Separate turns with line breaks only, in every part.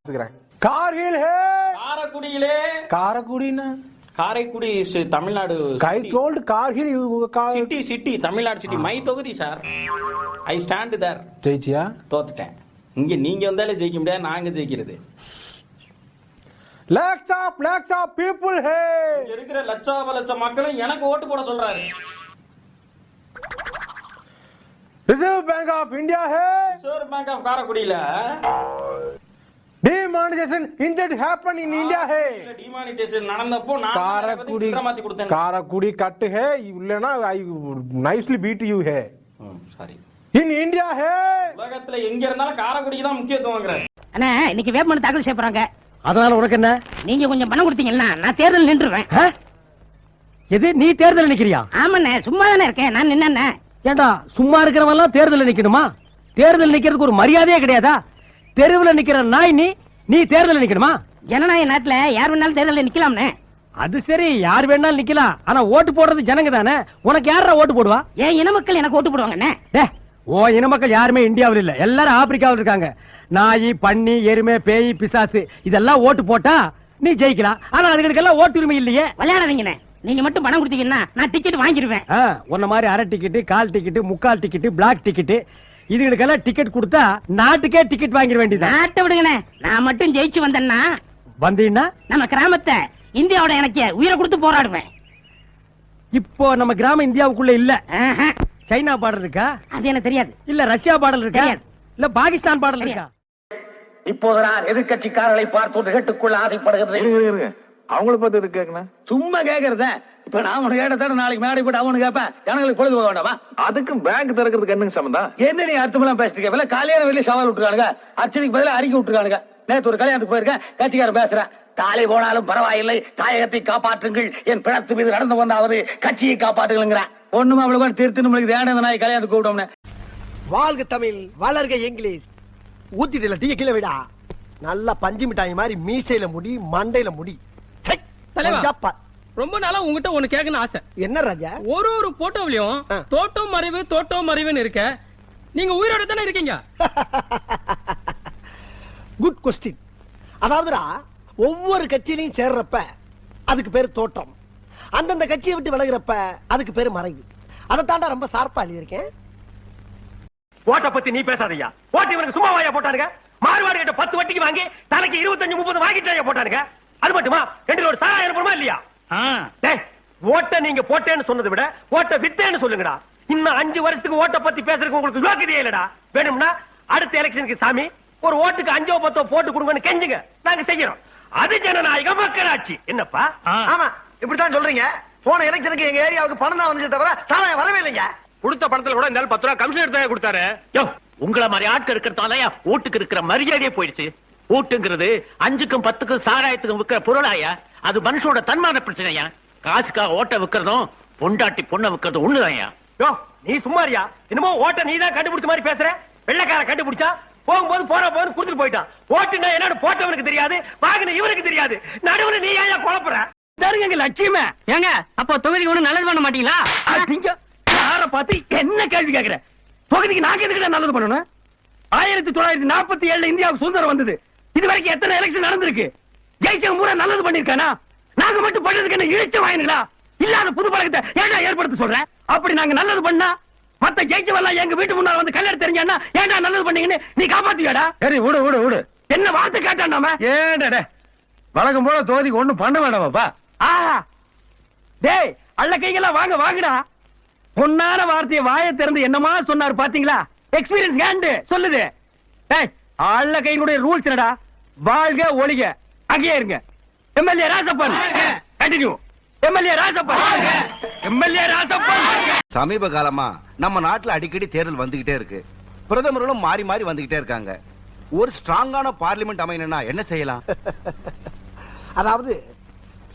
Kargil hey
காரக்குடியிலே
காரக்குடினா
Karaikudi Tamil Nadu
I told Kargil
city Tamil Nadu city my தொகுதி சார். I stand there.
ஜெயிச்சியா?
தோத்துட்டேன். இங்க நீங்க வந்தாலே ஜெயிக்க முடியாது, நாங்க ஜெயிக்கிறது.
lakhs of people ஹே
இருக்கிற லட்சம் மக்களும் எனக்கு ஓட்டு போட சொல்றாரு.
Reserve bank of India hey
reserve bank of காரைக்குடியில
demonetisation indeed happen in India hey.
Demonetisation நடந்தப்போ நான்
காரைக்குடி
மாத்தி கொடுத்தேன்.
காரைக்குடி கட் ஹே இல்லனா I nicely beat you hey.
Sorry.
In India hey.
உலகத்துல எங்க இருந்தாலும் காரைக்குடிக்கு தான் முக்கியத்துவம்ங்கறாரு.
அண்ணா இன்னைக்கு வேட்புமனு தாக்கல் செய்ய போறாங்க.
அதனால உனக்கு என்ன?
நீங்க கொஞ்சம் பணம் கொடுத்தீங்கன்னா நான் தேர்தல் நின்றுவேன்.
எது நீ தேர்தல் நிக்கிறியா?
ஆமாண்ணே சும்மா தானே இருக்கேன் நான் நின்னே.
ஏண்டா சும்மா இருக்கிறவன் எல்லாம் தேர்தல் நிக்கணுமா? தேர்தல் நிக்கிறதுக்கு ஒரு மரியாதையே கிடையாதா? தெருவில் நிக்கிற நாய் நீ தேர்தல் நிக்கணுமா?
ஜனநாயக நாட்டுல யார் வேணாலும் தேர்தலில் நிக்கலாம்னே.
அது சரி, யார் வேணாலும் நிக்கலாம். ஆனா ஓட்டு போடுறது ஜனங்க தானே. உனக்கு யாரா ஓட்டு போடுவா?
ஏன் இன மக்கள் எனக்கு ஓட்டு போடுவாங்கண்ணே.
ஓ இன மக்கள் யாருமே இந்தியாவில் இல்ல, எல்லாரும் ஆப்பிரிக்காவில் இருக்காங்க. நாய், பன்னி, எருமை, பேய், பிசாசு இதெல்லாம் ஓட்டு போட்டா நீ ஜெயிக்கலாம். ஆனா அதுகளுக்கெல்லாம் ஓட்டு உரிமை இல்லையே.
விளையாடாதீங்கண்ணே. நீங்க மட்டும் பணம் கொடுத்தீங்கன்னா நான் டிக்கெட் வாங்கிடுவேன்.
உன்ன மாதிரி அரை டிக்கெட், கால் டிக்கெட், முக்கால் டிக்கெட், பிளாக் டிக்கெட் இதுகளுக்கெல்லாம் டிக்கெட் கொடுத்தா நாட்டுக்கே டிக்கெட் வாங்கிட வேண்டியது.
நாட்டை விடுங்கண்ணே. நான் மட்டும் ஜெயிச்சு வந்தேன்னா
வந்தீங்கன்னா நம்ம
கிராமத்தை இந்தியாவோட எனக்கு உயிரை கொடுத்து போராடுவேன்.
இப்போ நம்ம கிராமம் இந்தியாவுக்குள்ள இல்ல. சைனா பார்டர் இருக்கா?
அது எனக்கு தெரியாது.
இல்ல ரஷ்யா பார்டர் இருக்கா? இல்ல பாகிஸ்தான் பார்டர் இருக்கா?
இப்போது நான் எதிர்கட்சிக்காரர்களை பார்த்து கேட்டுக்கொள்ள ஆசைப்படுகிறது.
அவங்கள பார்த்து கேட்கணும்.
சும்மா கேட்கறத இப்ப நான் உனக்கு கேட்டதான நாளைக்கு மேடை போட்டு அவனு கேட்பேன். ஜனங்களுக்கு பொழுது போக வேண்டாமா?
அதுக்கும் பேங்க் திறக்கிறதுக்கு என்னங்க சம்பந்தம்?
என்ன நீ அர்த்தமெல்லாம் பேசிட்டு இருக்க? கல்யாணம் வெளியே சவால் விட்டுருக்கானுங்க, அர்ச்சனைக்கு பதிலாக அறிக்கை விட்டுருக்கானுங்க. நேற்று ஒரு கல்யாணத்துக்கு போயிருக்கேன், கட்சிக்காரன் பேசுறேன். தாலை போனாலும் பரவாயில்லை, தாயகத்தை காப்பாற்றுங்கள், என் பிணத்து மீது நடந்து வந்தாவது கட்சியை காப்பாற்றுங்கிறேன். ஒண்ணுமா அவ்வளவு திருத்து நம்மளுக்கு தேட நாய் கல்யாணத்துக்கு கூப்பிட்டோம்னு.
வாழ்க தமிழ், வளர்க இங்கிலீஷ். ஊத்திட்டு டீ கீழே விடா. நல்லா பஞ்சு மிட்டாய் மாதிரி மீசையில முடி, மண்டையில முடி.
ரொம்ப நாளா உங்ககிட்ட ஒண்ணு கேட்கணும் ஆசை.
என்ன ராஜா?
ஒரு போட்டோவிலையும் தோட்டம் மறைவுன்னு இருக்க. நீங்க உயிரோட தானே இருக்கீங்க?
Good question. அதாவதுடா ஒவ்வொரு கட்சியிலையும் சேர்றப்ப அதுக்கு பேரு தோட்டம், அந்தந்த கட்சியை விட்டு விலகிறப்ப அதுக்கு பேரு மறைவு. அதை தாண்டா ரொம்ப சார்பா இருக்கேன். ஓட்ட பத்தி நீ பேசாதீங்க. ஓட்டு இவனுக்கு சும்மா வாயா போட்டானுங்க. மாறுவாடு கிட்ட 10 வட்டிக்கு வாங்கி தனக்கு 25-30 வாங்கிட்டு போட்டானுங்க. அது மட்டுமா 2 ரோடு சாராயம் அனுப்புமா இல்லையா? ஓட்ட நீங்க போட்டேன்னு சொன்னதை விட ஓட்ட வித்தேன்னு சொல்லுங்கடா. இன்னும் 5 வருஷத்துக்கு ஓட்ட பத்தி பேசுறதுக்கு உங்களுக்கு யோக்கியதே இல்லடா. வேணும்னா அடுத்த எலெக்ஷனுக்கு சாமி ஒரு ஓட்டுக்கு 5-10 போட்டு கொடுங்கன்னு கெஞ்சுங்க, நாங்க செய்யறோம். அது ஜனநாயக மக்களாட்சி. என்னப்பா?
ஆமா இப்படித்தான் சொல்றீங்க. போன எலெக்ஷனுக்கு எங்க ஏரியாவுக்கு பணம் தான் வந்து தவிர சாராயம் வரவே இல்லைங்க.
கொடுத்த பணத்துல கூட இந்த 10 ரூபா கமிஷன் எடுத்து கொடுத்தாரு.
உங்களை மாதிரி ஆட்கள் இருக்கிறதால ஓட்டுக்கு இருக்கிற மரியாதையே போயிடுச்சு. ஓட்டுங்கிறது 5க்கும் 10க்கும் சாராயத்துக்கும் விற்கிற பொருளாயா? அது மனுஷோட தன்மான பிரச்சனையா? காசுக்காக ஓட்ட விற்கிறதும் பொண்டாட்டி பொண்ணை விற்கிறதும் ஒண்ணுதாயா?
நீ சும்மாரியா? என்னமோ ஓட்ட நீ தான் கண்டுபிடிச்ச மாதிரி பேசுற. வெள்ளக்கார கண்டுபிடிச்சா போகும்போது போற போது கொடுத்துட்டு போயிட்டான். ஓட்டுனா என்னன்னு போட்டவனுக்கு தெரியாது, வாங்கின இவனுக்கு தெரியாது. நடுவுல நீ ஏன் குழப்புற?
தருங்க லட்சியமே. ஏங்க அப்ப தொகுதிக்கு ஒண்ணு நல்லது பண்ண மாட்டீங்களா?
யார பார்த்து என்ன கேள்வி கேட்கிற? தொகுதிக்கு நாங்க எதுக்கு நல்லது பண்ணணும்? 1947 இந்தியாவுக்கு சுதந்திரம் வந்தது. இது வரைக்கும் எத்தனை எலெக்ஷன் நடந்திருக்கு? ஜெயிச்சவங்க பூரா நல்லது பண்ணிருக்கானா? நாங்க மட்டும் பண்ணதுக்கு என்ன இழிச்ச வாயினுங்களா? இல்லாத புது பழக்கத்தை ஏன்டா ஏற்படுத்த சொல்றேன்? அப்படி நாங்க நல்லது பண்ணா மத்த ஜெயிச்சவெல்லாம் எங்க வீட்டு முன்னால வந்து கல்யாணம் தெரிஞ்சானா ஏன்டா நல்லது பண்ணீங்கன்னு நீ காப்பாத்தியாடா?
சரி விடு.
என்ன வார்த்தை கேட்டாண்டாம?
ஏன்டா வழக்கம் போல தொகுதிக்கு ஒண்ணும் பண்ண வேண்டாமாப்பா.
டேய் அள்ள கைகளா வாங்கடா. பொன்னான வார்த்தையை வாயை திறந்து என்னமா சொன்னாரு பாத்தீங்களா? எக்ஸ்பீரியன்ஸ் கேண்டு சொல்லுது. அள்ள கைகளுடைய ரூல்ஸ் என்னடா? வாழ்க ஒளிக அங்கேயே இருங்க. MLA Rasappan continue. MLA Rasappan.
சமீப காலமா நம்ம நாட்டுல அடிக்கடி தேர்தல் வந்துகிட்டே இருக்கு. பிரதமர்களும் மாறி மாறி வந்துகிட்டே இருக்காங்க. ஒரு ஸ்ட்ராங்கான பார்லிமெண்ட் அமையணும்னா என்ன செய்யலாம்?
அதாவது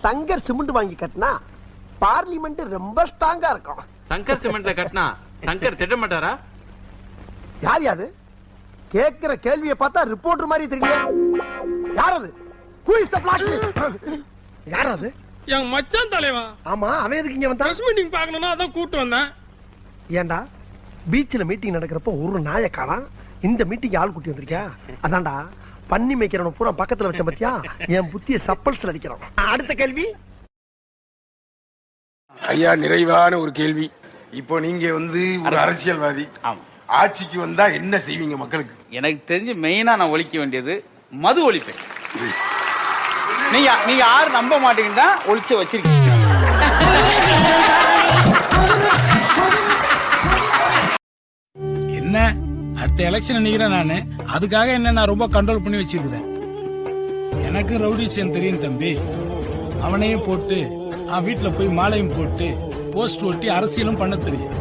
சங்கர் சிமெண்ட் வாங்கி கட்டினா பார்லிமெண்ட் ரொம்ப ஸ்ட்ராங்கா இருக்கும்.
சங்கர் சிமெண்ட்ல கட்டினா சங்கர் திட்ட மாட்டாரா?
யார் யாது? கேக்குற கேள்வியை பார்த்தா ரிப்போர்ட்டர் மாதிரி தெரியல. யாரது? யாரது?
என் மச்சான் தலைவா.
ஆமா அவன் எதுக்கு இங்க வந்தா?
பிரஸ் மீட்டிங் பார்க்கணும்னா அதான் கூட்டு வந்தேன்.
ஏண்டா பீச்ல மீட்டிங் நடக்கிறப்ப ஒரு நாயை காணோம், இந்த மீட்டிங் ஆள் கூட்டி வந்திருக்கியா? அதான்டா பண்ணி மேய்க்கிறவன பூரா பக்கத்துல வச்ச பத்தியா என் புத்திய சப்பல்ஸ்ல அடிக்கிறான். அடுத்த கேள்வி.
ஐயா, நிறைவான ஒரு கேள்வி. இப்போ நீங்க ஒரு அரசியல்வாதி, ஆட்சிக்கு வந்தா என்ன செய்வீங்க மக்களுக்கு?
எனக்கு தெரிஞ்சு மெயினா நான் ஒழிக்க வேண்டியது மது ஒழிப்பேன். நீங்க யாரும் நம்ப மாட்டீங்கன்னா ஒழிச்சு வச்சிருக்கீங்க.
என்ன அடுத்த எலெக்ஷன் நிக்கிறேன் நானு, அதுக்காக என்ன நான் ரொம்ப கண்ட்ரோல் பண்ணி வச்சிருக்கிறேன். எனக்கு ரவுடிசன் தெரியும் தம்பி. அவனையும் போட்டு வீட்டுல போய் மாலையும் போட்டு போஸ்ட் ஒட்டி அரசியலும் பண்ண தெரியும்.